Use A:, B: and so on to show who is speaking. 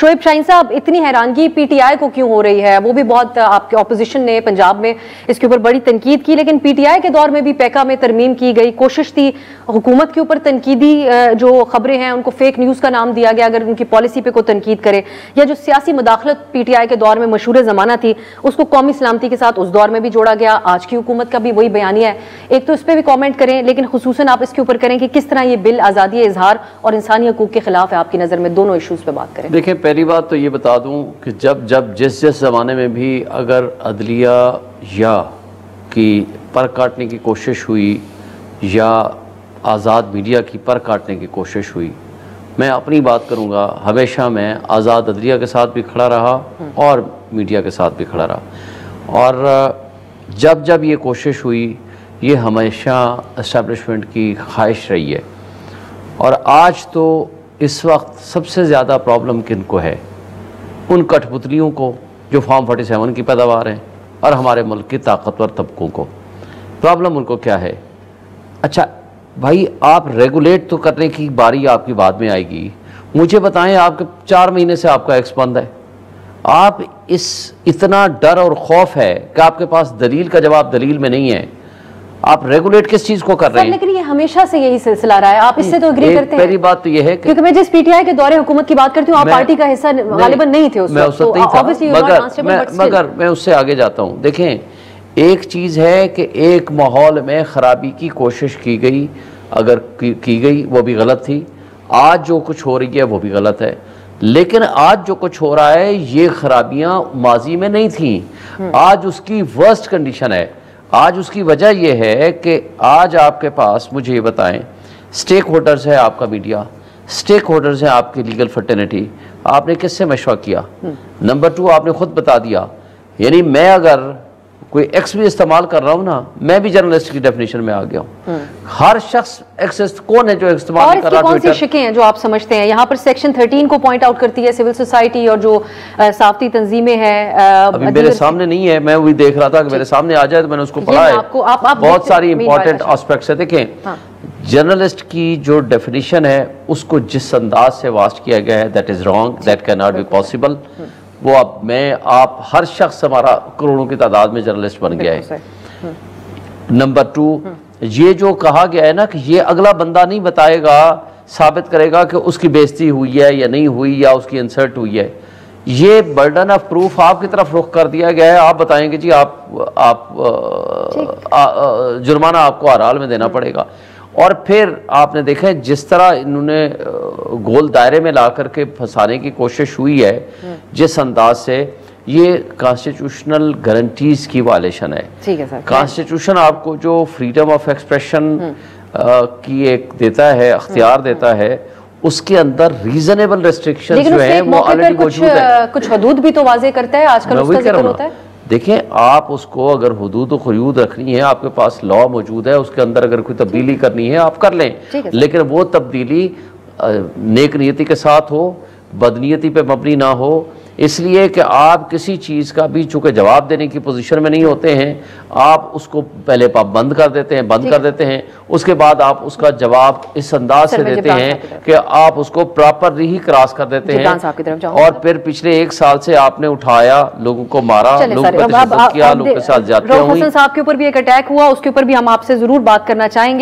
A: शोएब शाहीन साहब, इतनी हैरानगी पीटीआई को क्यों हो रही है? वो भी बहुत, आपके ऑपोजिशन ने पंजाब में इसके ऊपर बड़ी तनकीद की, लेकिन पीटीआई के दौर में भी पैका में तरमीम की गई, कोशिश थी हुकूमत के ऊपर तनकीदी जो खबरें हैं उनको फेक न्यूज़ का नाम दिया गया अगर उनकी पॉलिसी पे कोई तनकीद करे, या जो सियासी मुदाखलत पीटीआई के दौर में मशहूर ज़माना थी उसको कौमी सलामती के साथ उस दौर में भी जोड़ा गया। आज की हुकूमत का भी वही बयानिया है। एक तो इस पर भी कॉमेंट करें, लेकिन खुसूसन आप इसके ऊपर करें कि किस तरह ये बिल आज़ादी इजहार और इंसानी हकूक़ के खिलाफ है आपकी नज़र में। दोनों इशूज़ पे बात करें।
B: देखें, पहली बात तो ये बता दूं कि जब जिस ज़माने में भी अगर अदलिया या की पर काटने की कोशिश हुई या आज़ाद मीडिया की पर काटने की कोशिश हुई, मैं अपनी बात करूंगा, हमेशा मैं आज़ाद अदलिया के साथ भी खड़ा रहा और मीडिया के साथ भी खड़ा रहा। और जब ये कोशिश हुई, ये हमेशा एस्टेब्लिशमेंट की ख्वाहिश रही है। और आज तो इस वक्त सबसे ज़्यादा प्रॉब्लम किन को है? उन कठपुतलियों को जो फॉर्म 47 की पैदावार हैं और हमारे मुल्क के ताकतवर तबकों को। प्रॉब्लम उनको क्या है? अच्छा भाई, आप रेगुलेट तो करने की बारी आपकी बाद में आएगी। मुझे बताएं, आपके 4 महीने से आपका एक्स बंद है, आप इतना डर और खौफ है कि आपके पास दलील का जवाब दलील में नहीं है, आप रेगुलेट किस चीज को कर रहे हैं?
A: लेकिन ये हमेशा से यही सिलसिला रहा है, आप इससे तो एग्री करते हैं?
B: पहली बात तो ये है
A: क्योंकि मैं जिस पीटीआई के दौरे हुकूमत की बात करती हूँ, आप पार्टी का हिस्सा गालिबन नहीं थे उस वक्त,
B: मगर मैं उससे आगे जाता हूँ। देखें, एक चीज है कि एक माहौल में खराबी की कोशिश की गई, अगर की गई वो भी गलत थी। आज जो कुछ हो रही है वो भी गलत है, लेकिन आज जो कुछ हो रहा है ये खराबियां माजी में नहीं थी, आज उसकी वर्स्ट कंडीशन है। आज उसकी वजह यह है कि आज आपके पास, मुझे ये बताएं, स्टेक होल्डर्स है आपका मीडिया, स्टेक होल्डर्स है आपकी लीगल फर्टेनिटी। आपने किससे मशवरा किया? नंबर 2, आपने खुद बता दिया, यानी मैं अगर कोई एक्स भी इस्तेमाल कर रहा हूँ ना, मैं भी जर्नलिस्ट की डेफिनेशन में आ गया हूँ। हर शख्स एक्सेस, कौन है जो इस्तेमाल कर रहा है?
A: कौन सी शिकें हैं जो आप समझते हैं? यहाँ पर सेक्शन 13 को पॉइंट आउट करती है सिविल सोसाइटी और जो साफ्ती तंजीमें हैं।
B: अभी मेरे सामने नहीं है, मैं वही देख रहा था कि मेरे सामने आ जाए तो मैंने उसको पढ़ा है। बहुत सारी इंपॉर्टेंट एस्पेक्ट्स है। देखें, जर्नलिस्ट की जो डेफिनेशन है उसको जिस अंदाज से वास्ट किया गया है, that is wrong, that can not be possible. वो अब मैं, आप, हर शख्स हमारा करोड़ों की तादाद में जर्नलिस्ट बन गया है। नंबर 2, ये जो कहा गया है ना कि ये अगला बंदा नहीं बताएगा, साबित करेगा कि उसकी बेइज्जती हुई है या नहीं हुई या उसकी इंसल्ट हुई है, ये बर्डन ऑफ प्रूफ आपकी तरफ रुख कर दिया गया है। आप बताएंगे जी आप जुर्माना आपको हर हाल में देना पड़ेगा। और फिर आपने देखा है जिस तरह इन्होंने गोल दायरे में ला करके फंसाने की कोशिश हुई है, जिस अंदाज से, ये कॉन्स्टिट्यूशनल गारंटीज की वायलेशन है।
A: ठीक है सर।
B: कॉन्स्टिट्यूशन आपको जो फ्रीडम ऑफ एक्सप्रेशन की एक देता है, अख्तियार देता है, उसके अंदर रीजनेबल रेस्ट्रिक्शंस जो हैं वो ऑलरेडी मौजूद है।
A: कुछ हदूद भी तो वाज़े करता है, आजकल उसका जिक्र होता है।
B: देखें, आप उसको अगर हुदूद ख़ुयूद रखनी है, आपके पास लॉ मौजूद है, उसके अंदर अगर कोई तब्दीली करनी है आप कर लें, लेकिन वो तब्दीली नेक नियति के साथ हो, बदनीयती पे मबनी ना हो। इसलिए कि आप किसी चीज़ का भी चूँकि जवाब देने की पोजीशन में नहीं होते हैं, आप उसको पहले बंद कर देते हैं, उसके बाद आप उसका जवाब इस अंदाज से देते हैं कि आप उसको प्रॉपरली ही क्रॉस कर देते हैं। और फिर पिछले 1 साल से आपने उठाया, लोगों को मारा, लोगों पे तशद्दुद किया, लोगों के साथ ज्यादतियां हुई।
A: साहब के ऊपर भी एक अटैक हुआ, उसके ऊपर भी हम आपसे जरूर बात करना चाहेंगे।